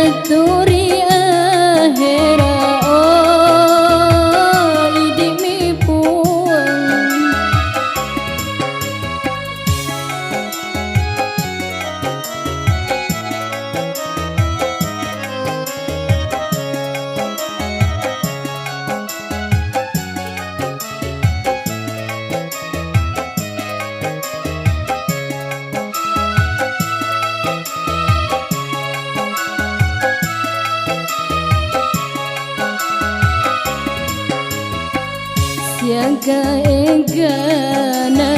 leturi ahera oh idimi puang siaga egana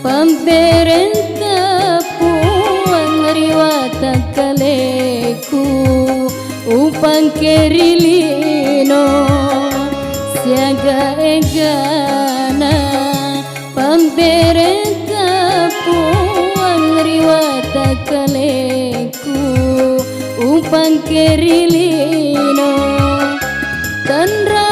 pamperenta puang riwata kaleku upang kerilino siaga egana pamperenta puang riwata kaleku upang kerilino tandra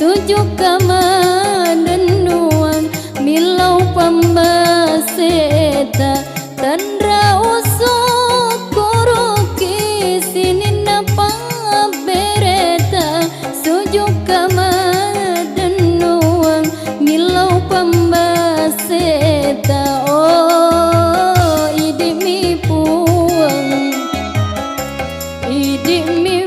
sujuk kamadenuan milau pambaseta tandra usuk kuruki sinina pambereta sujuk kamadenuan milau pambaseta oh idimi puang idimi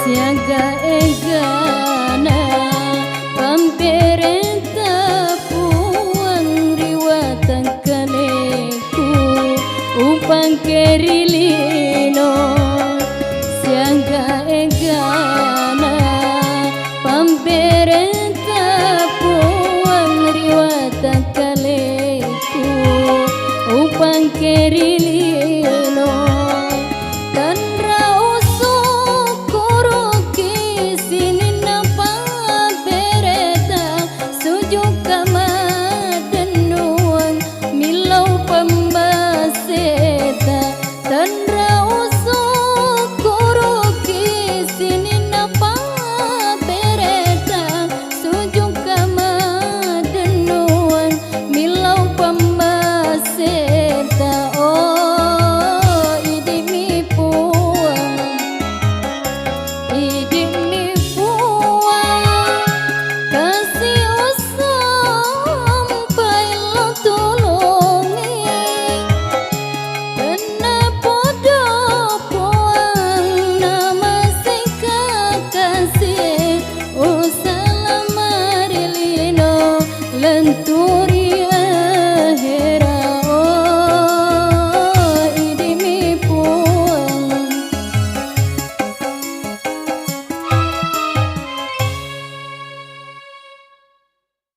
siaga egana pamperenta puang riwatan kaleku upang kerilino siaga egana pamperenta puang riwatan kaleku upang kerilino lentur